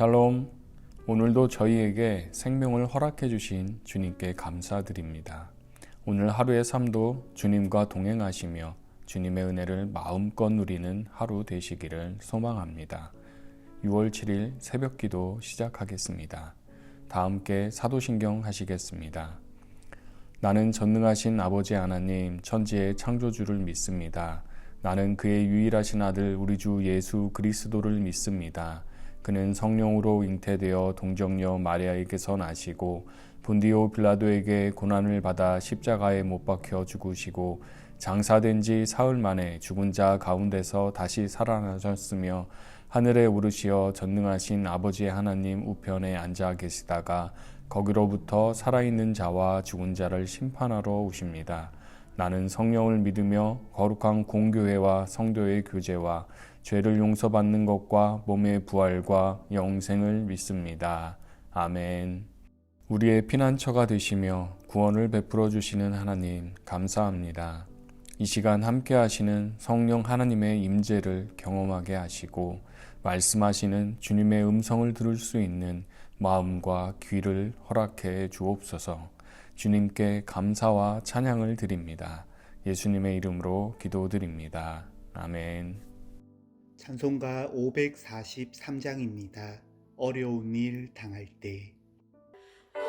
샬롬. 오늘도 저희에게 생명을 허락해 주신 주님께 감사드립니다. 오늘 하루의 삶도 주님과 동행하시며 주님의 은혜를 마음껏 누리는 하루 되시기를 소망합니다. 6월 7일 새벽기도 시작하겠습니다. 다 함께 사도신경 하시겠습니다. 나는 전능하신 아버지 하나님 천지의 창조주를 믿습니다. 나는 그의 유일하신 아들 우리 주 예수 그리스도를 믿습니다. 그는 성령으로 잉태되어 동정녀 마리아에게서 나시고 본디오 빌라도에게 고난을 받아 십자가에 못 박혀 죽으시고 장사된 지 사흘 만에 죽은 자 가운데서 다시 살아나셨으며 하늘에 오르시어 전능하신 아버지 하나님 우편에 앉아 계시다가 거기로부터 살아있는 자와 죽은 자를 심판하러 오십니다. 나는 성령을 믿으며 거룩한 공교회와 성도의 교제와 죄를 용서받는 것과 몸의 부활과 영생을 믿습니다. 아멘. 우리의 피난처가 되시며 구원을 베풀어 주시는 하나님 감사합니다. 이 시간 함께 하시는 성령 하나님의 임재를 경험하게 하시고 말씀하시는 주님의 음성을 들을 수 있는 마음과 귀를 허락해 주옵소서. 주님께 감사와 찬양을 드립니다. 예수님의 이름으로 기도드립니다. 아멘. 찬송가 543장입니다. 어려운 일 당할 때.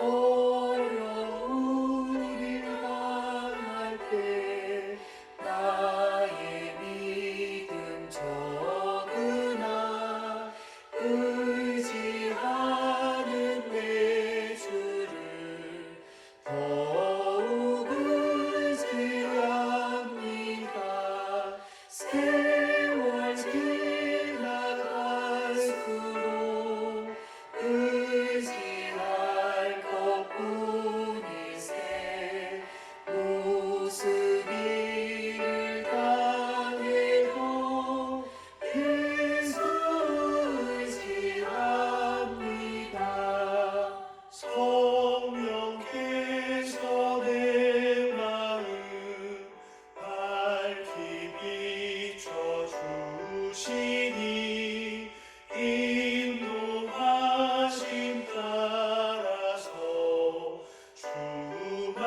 어려운 일 당할 때 나의 믿음 적으나 의지하는 내 주를 더욱 의지합니다. 세월 지나갈수록 의지할 것뿐이세. 무슨 일을 당해도 예수 의지합니다. 성령께서 내 마음 밝히 비춰주시니 인도하심 따라서 주만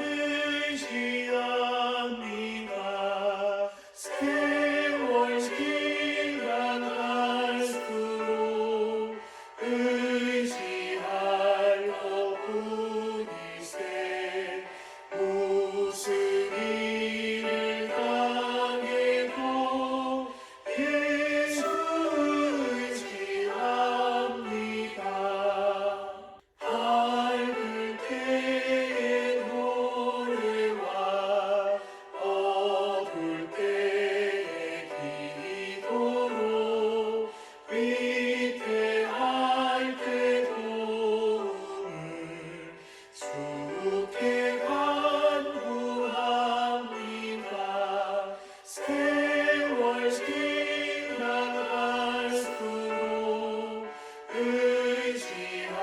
의지합니다. 세월 지나갈수록 의지할 것뿐이세. 무슨 일을 당해도 예수 의지합니다. 밝을 때의 노래와 어두울 때의 기도로 위태할 때 도움을 주께 간구합니다. 세월 지나갈수록 의지할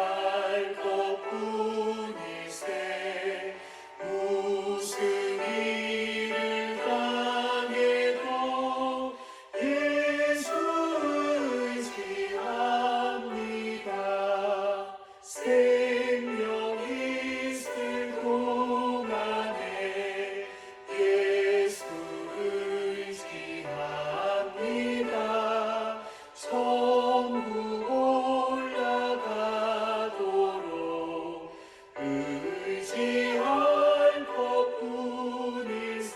것뿐이세. 무슨 일을 당해도 예수 의지합니다. 생명 있을 동안에 예수 의지합니다. 천국 올라가도록 의지할 것뿐일세.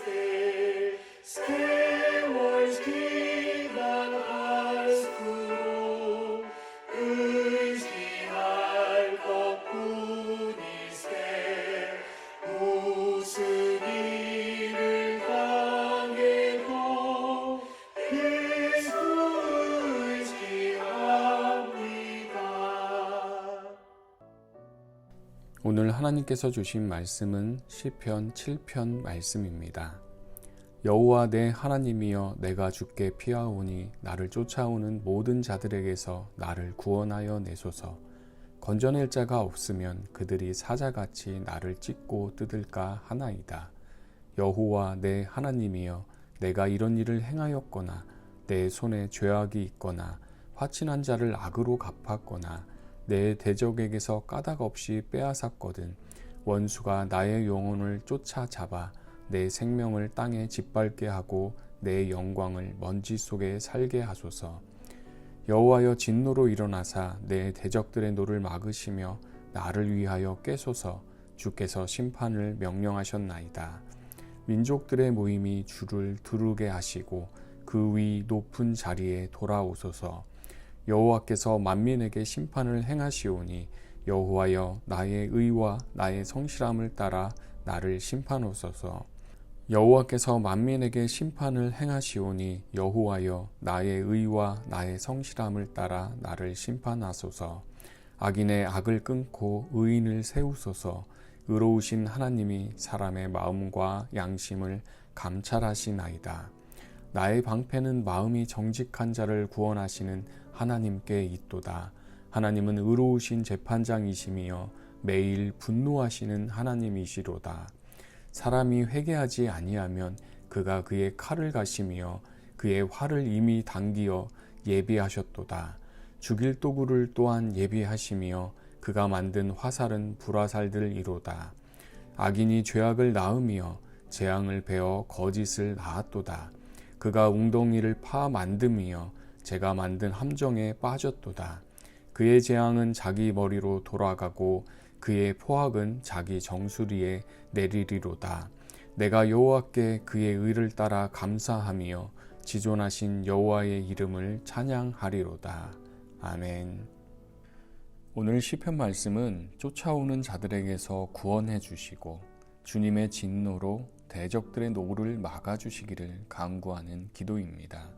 세월 지나갈수록 의지할 것뿐일세. 무슨 일을 당해도 예수 의지합니다. 오늘 하나님께서 주신 말씀은 시편 7편 말씀입니다. 여호와 내 하나님이여 내가 주께 피하오니 나를 쫓아오는 모든 자들에게서 나를 구원하여 내소서. 건져낼 자가 없으면 그들이 사자같이 나를 찢고 뜯을까 하나이다. 여호와 내 하나님이여 내가 이런 일을 행하였거나 내 손에 죄악이 있거나 화친한 자를 악으로 갚았거나 내 대적에게서 까닭 없이 빼앗았거든 원수가 나의 영혼을 쫓아잡아 내 생명을 땅에 짓밟게 하고 내 영광을 먼지 속에 살게 하소서. 여호와여 진노로 일어나사 내 대적들의 노를 막으시며 나를 위하여 깨소서. 주께서 심판을 명령하셨나이다. 민족들의 모임이 주를 두르게 하시고 그 위 높은 자리에 돌아오소서. 여호와께서 만민에게 심판을 행하시오니 여호와여 나의 의와 나의 성실함을 따라 나를 심판하소서. 여호와께서 만민에게 심판을 행하시오니 여호와여 나의 의와 나의 성실함을 따라 나를 심판하소서. 악인의 악을 끊고 의인을 세우소서. 의로우신 하나님이 사람의 마음과 양심을 감찰하시나이다. 나의 방패는 마음이 정직한 자를 구원하시는 하나님께 있도다. 하나님은 의로우신 재판장이시며 매일 분노하시는 하나님이시로다. 사람이 회개하지 아니하면 그가 그의 칼을 가시며 그의 활을 이미 당기어 예비하셨도다. 죽일 도구를 또한 예비하시며 그가 만든 화살은 불화살들이로다. 악인이 죄악을 낳으며 재앙을 베어 거짓을 낳았도다. 그가 웅덩이를 파 만듦이여 제가 만든 함정에 빠졌도다. 그의 재앙은 자기 머리로 돌아가고 그의 포악은 자기 정수리에 내리리로다. 내가 여호와께 그의 의를 따라 감사하며 지존하신 여호와의 이름을 찬양하리로다. 아멘. 오늘 시편 말씀은 쫓아오는 자들에게서 구원해 주시고 주님의 진노로 대적들의 노를 막아주시기를 간구하는 기도입니다.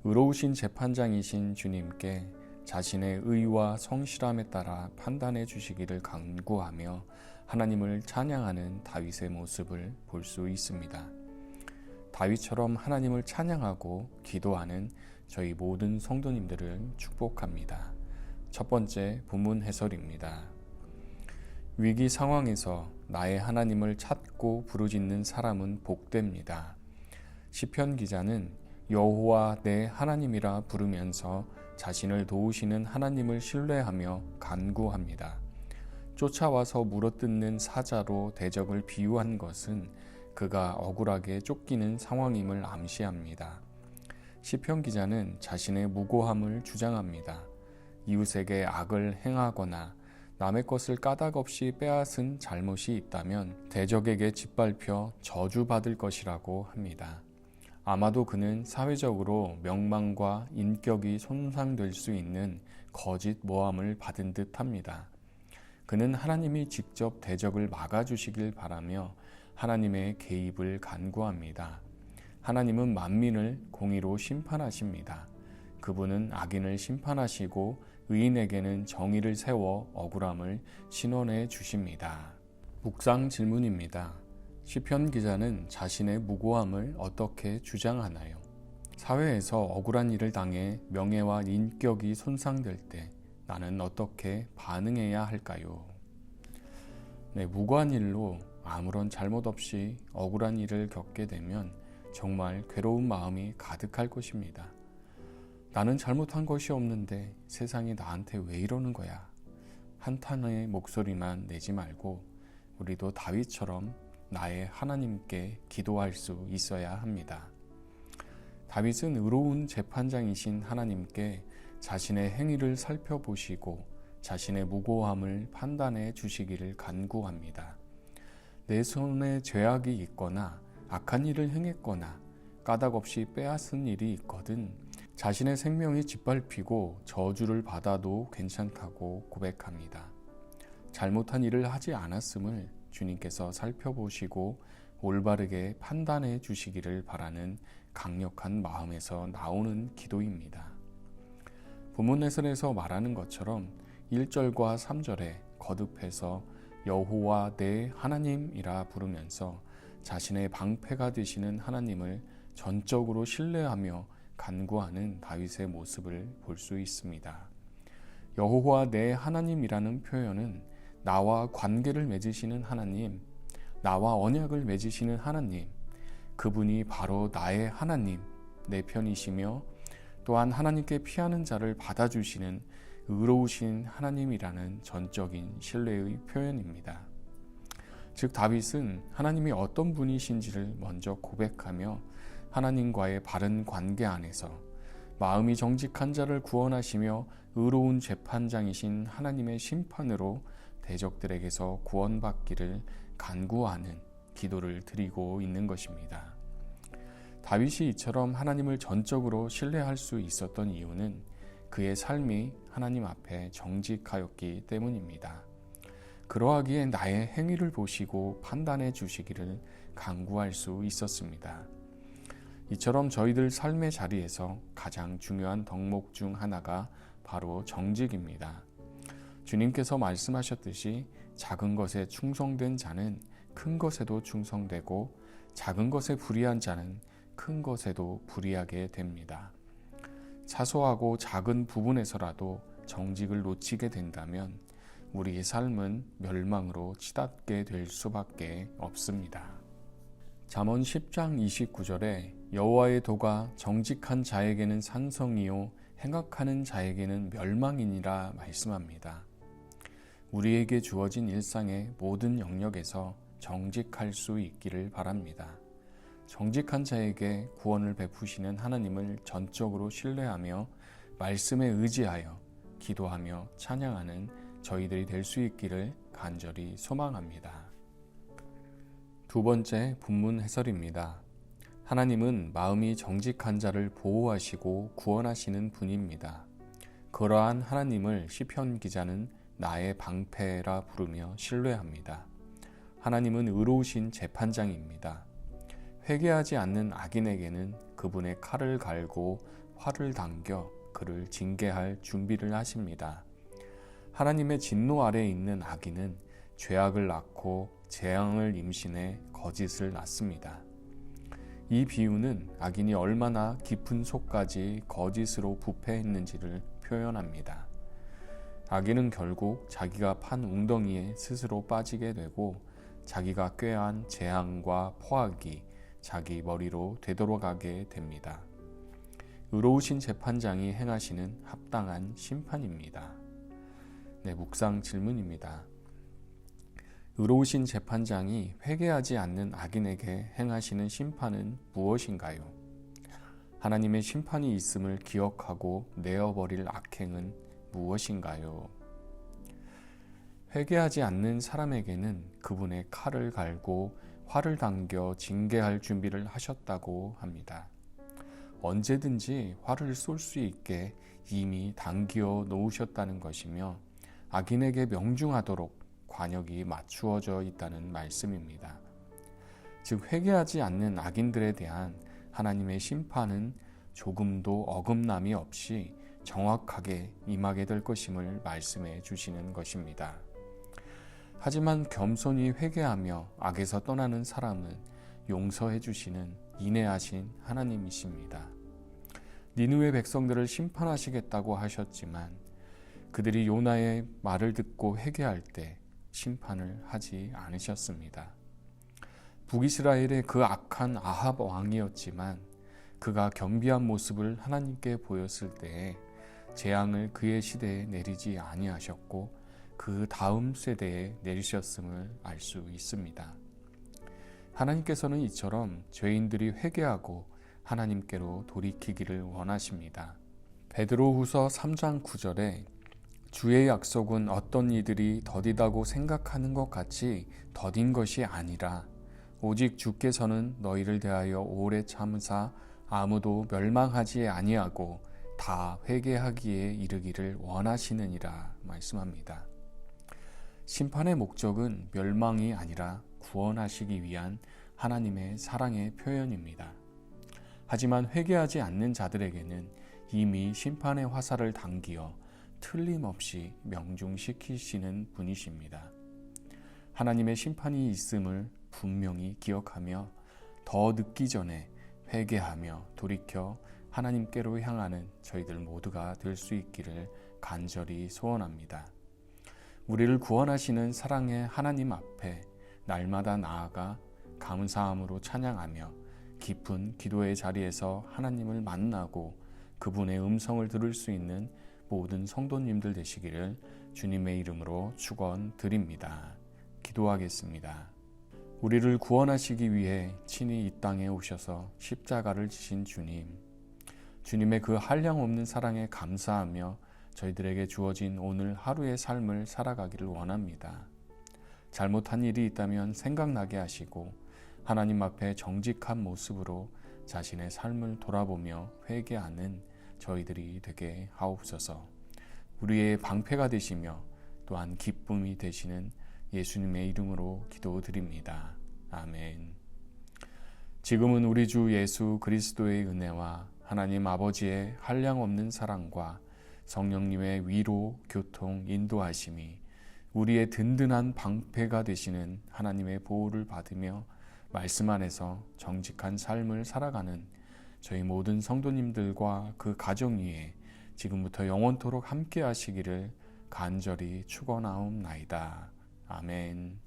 의로우신 재판장이신 주님께 자신의 의와 성실함에 따라 판단해 주시기를 간구하며 하나님을 찬양하는 다윗의 모습을 볼 수 있습니다. 다윗처럼 하나님을 찬양하고 기도하는 저희 모든 성도님들을 축복합니다. 첫 번째 본문 해설입니다. 위기 상황에서 나의 하나님을 찾고 부르짖는 사람은 복됩니다. 시편 기자는 여호와 내 하나님이라 부르면서 자신을 도우시는 하나님을 신뢰하며 간구합니다. 쫓아와서 물어뜯는 사자로 대적을 비유한 것은 그가 억울하게 쫓기는 상황임을 암시합니다. 시편 기자는 자신의 무고함을 주장합니다. 이웃에게 악을 행하거나 남의 것을 까닭 없이 빼앗은 잘못이 있다면 대적에게 짓밟혀 저주받을 것이라고 합니다. 아마도 그는 사회적으로 명망과 인격이 손상될 수 있는 거짓 모함을 받은 듯 합니다. 그는 하나님이 직접 대적을 막아주시길 바라며 하나님의 개입을 간구합니다. 하나님은 만민을 공의로 심판하십니다. 그분은 악인을 심판하시고 의인에게는 정의를 세워 억울함을 신원해 주십니다. 묵상 질문입니다. 시편 기자는 자신의 무고함을 어떻게 주장하나요? 사회에서 억울한 일을 당해 명예와 인격이 손상될 때 나는 어떻게 반응해야 할까요? 무고한 일로 아무런 잘못 없이 억울한 일을 겪게 되면 정말 괴로운 마음이 가득할 것입니다. 나는 잘못한 것이 없는데 세상이 나한테 왜 이러는 거야? 한탄의 목소리만 내지 말고 우리도 다윗처럼 나의 하나님께 기도할 수 있어야 합니다. 다윗은 의로운 재판장이신 하나님께 자신의 행위를 살펴보시고 자신의 무고함을 판단해 주시기를 간구합니다. 내 손에 죄악이 있거나 악한 일을 행했거나 까닭 없이 빼앗은 일이 있거든 자신의 생명이 짓밟히고 저주를 받아도 괜찮다고 고백합니다. 잘못한 일을 하지 않았음을 주님께서 살펴보시고 올바르게 판단해 주시기를 바라는 강력한 마음에서 나오는 기도입니다. 본문 해설에서 말하는 것처럼 1절과 3절에 거듭해서 여호와 내 하나님이라 부르면서 자신의 방패가 되시는 하나님을 전적으로 신뢰하며 간구하는 다윗의 모습을 볼 수 있습니다. 여호와 내 하나님이라는 표현은 나와 관계를 맺으시는 하나님, 나와 언약을 맺으시는 하나님, 그분이 바로 나의 하나님, 내 편이시며 또한 하나님께 피하는 자를 받아주시는 의로우신 하나님이라는 전적인 신뢰의 표현입니다. 즉 다윗은 하나님이 어떤 분이신지를 먼저 고백하며 하나님과의 바른 관계 안에서 마음이 정직한 자를 구원하시며 의로운 재판장이신 하나님의 심판으로 대적들에게서 구원받기를 간구하는 기도를 드리고 있는 것입니다. 다윗이 이처럼 하나님을 전적으로 신뢰할 수 있었던 이유는 그의 삶이 하나님 앞에 정직하였기 때문입니다. 그러하기에 나의 행위를 보시고 판단해 주시기를 간구할 수 있었습니다. 이처럼 저희들 삶의 자리에서 가장 중요한 덕목 중 하나가 바로 정직입니다. 주님께서 말씀하셨듯이 작은 것에 충성된 자는 큰 것에도 충성되고 작은 것에 불의한 자는 큰 것에도 불의하게 됩니다. 사소하고 작은 부분에서라도 정직을 놓치게 된다면 우리의 삶은 멸망으로 치닫게 될 수밖에 없습니다. 잠언 10장 29절에 여호와의 도가 정직한 자에게는 산성이요 행악하는 자에게는 멸망이니라 말씀합니다. 우리에게 주어진 일상의 모든 영역에서 정직할 수 있기를 바랍니다. 정직한 자에게 구원을 베푸시는 하나님을 전적으로 신뢰하며 말씀에 의지하여 기도하며 찬양하는 저희들이 될 수 있기를 간절히 소망합니다. 두 번째 본문 해설입니다. 하나님은 마음이 정직한 자를 보호하시고 구원하시는 분입니다. 그러한 하나님을 시편 기자는 나의 방패라 부르며 신뢰합니다. 하나님은 의로우신 재판장입니다. 회개하지 않는 악인에게는 그분의 칼을 갈고 활을 당겨 그를 징계할 준비를 하십니다. 하나님의 진노 아래에 있는 악인은 죄악을 낳고 재앙을 임신해 거짓을 낳습니다. 이 비유는 악인이 얼마나 깊은 속까지 거짓으로 부패했는지를 표현합니다. 악인은 결국 자기가 판 웅덩이에 스스로 빠지게 되고 자기가 꾀한 재앙과 포악이 자기 머리로 되돌아가게 됩니다. 의로우신 재판장이 행하시는 합당한 심판입니다. 묵상 질문입니다. 의로우신 재판장이 회개하지 않는 악인에게 행하시는 심판은 무엇인가요? 하나님의 심판이 있음을 기억하고 내어버릴 악행은 무엇인가요? 회개하지 않는 사람에게는 그분의 칼을 갈고 활을 당겨 징계할 준비를 하셨다고 합니다. 언제든지 활을 쏠 수 있게 이미 당겨 놓으셨다는 것이며 악인에게 명중하도록 관역이 맞추어져 있다는 말씀입니다. 즉 회개하지 않는 악인들에 대한 하나님의 심판은 조금도 어긋남이 없이 정확하게 임하게 될 것임을 말씀해 주시는 것입니다. 하지만 겸손히 회개하며 악에서 떠나는 사람은 용서해 주시는 인애하신 하나님이십니다. 니느웨 백성들을 심판하시겠다고 하셨지만 그들이 요나의 말을 듣고 회개할 때 심판을 하지 않으셨습니다. 북이스라엘의 그 악한 아합 왕이었지만 그가 겸비한 모습을 하나님께 보였을 때에 재앙을 그의 시대에 내리지 아니하셨고 그 다음 세대에 내리셨음을 알 수 있습니다. 하나님께서는 이처럼 죄인들이 회개하고 하나님께로 돌이키기를 원하십니다. 베드로후서 3장 9절에 주의 약속은 어떤 이들이 더디다고 생각하는 것 같이 더딘 것이 아니라 오직 주께서는 너희를 대하여 오래 참으사 아무도 멸망하지 아니하고 다 회개하기에 이르기를 원하시느니라 말씀합니다. 심판의 목적은 멸망이 아니라 구원하시기 위한 하나님의 사랑의 표현입니다. 하지만 회개하지 않는 자들에게는 이미 심판의 화살을 당기어 틀림없이 명중시키시는 분이십니다. 하나님의 심판이 있음을 분명히 기억하며 더 늦기 전에 회개하며 돌이켜 하나님께로 향하는 저희들 모두가 될 수 있기를 간절히 소원합니다. 우리를 구원하시는 사랑의 하나님 앞에 날마다 나아가 감사함으로 찬양하며 깊은 기도의 자리에서 하나님을 만나고 그분의 음성을 들을 수 있는 모든 성도님들 되시기를 주님의 이름으로 축원드립니다. 기도하겠습니다. 우리를 구원하시기 위해 친히 이 땅에 오셔서 십자가를 지신 주님, 주님의 그 한량없는 사랑에 감사하며 저희들에게 주어진 오늘 하루의 삶을 살아가기를 원합니다. 잘못한 일이 있다면 생각나게 하시고 하나님 앞에 정직한 모습으로 자신의 삶을 돌아보며 회개하는 저희들이 되게 하옵소서. 우리의 방패가 되시며 또한 기쁨이 되시는 예수님의 이름으로 기도드립니다. 아멘. 지금은 우리 주 예수 그리스도의 은혜와 하나님 아버지의 한량없는 사랑과 성령님의 위로, 교통, 인도하심이 우리의 든든한 방패가 되시는 하나님의 보호를 받으며 말씀 안에서 정직한 삶을 살아가는 저희 모든 성도님들과 그 가정 위에 지금부터 영원토록 함께 하시기를 간절히 축원하옵나이다. 아멘.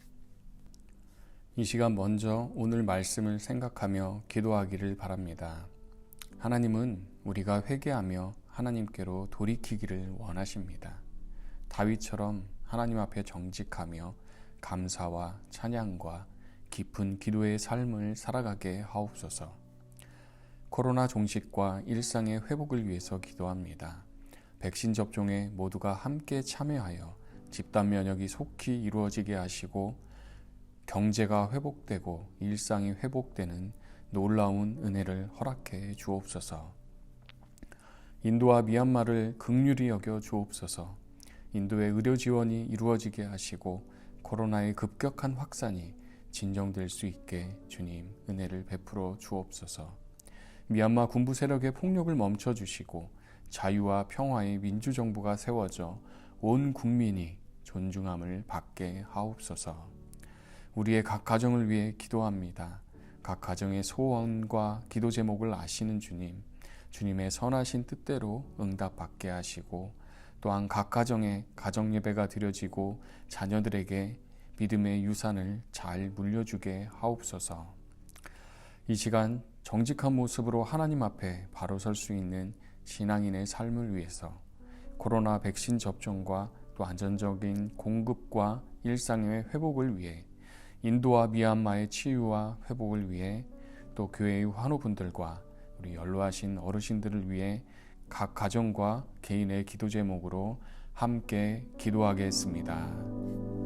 이 시간 먼저 오늘 말씀을 생각하며 기도하기를 바랍니다. 하나님은 우리가 회개하며 하나님께로 돌이키기를 원하십니다. 다윗처럼 하나님 앞에 정직하며 감사와 찬양과 깊은 기도의 삶을 살아가게 하옵소서. 코로나 종식과 일상의 회복을 위해서 기도합니다. 백신 접종에 모두가 함께 참여하여 집단 면역이 속히 이루어지게 하시고 경제가 회복되고 일상이 회복되는 놀라운 은혜를 허락해 주옵소서. 인도와 미얀마를 긍휼히 여겨 주옵소서. 인도의 의료 지원이 이루어지게 하시고 코로나의 급격한 확산이 진정될 수 있게 주님 은혜를 베풀어 주옵소서. 미얀마 군부 세력의 폭력을 멈춰 주시고 자유와 평화의 민주정부가 세워져 온 국민이 존중함을 받게 하옵소서. 우리의 각 가정을 위해 기도합니다. 각 가정의 소원과 기도 제목을 아시는 주님, 주님의 선하신 뜻대로 응답받게 하시고 또한 각 가정에 가정 예배가 드려지고 자녀들에게 믿음의 유산을 잘 물려주게 하옵소서. 이 시간 정직한 모습으로 하나님 앞에 바로 설 수 있는 신앙인의 삶을 위해서 코로나 백신 접종과 또 안전적인 공급과 일상의 회복을 위해 인도와 미얀마의 치유와 회복을 위해 또 교회의 환우분들과 우리 연로하신 어르신들을 위해 각 가정과 개인의 기도 제목으로 함께 기도하겠습니다.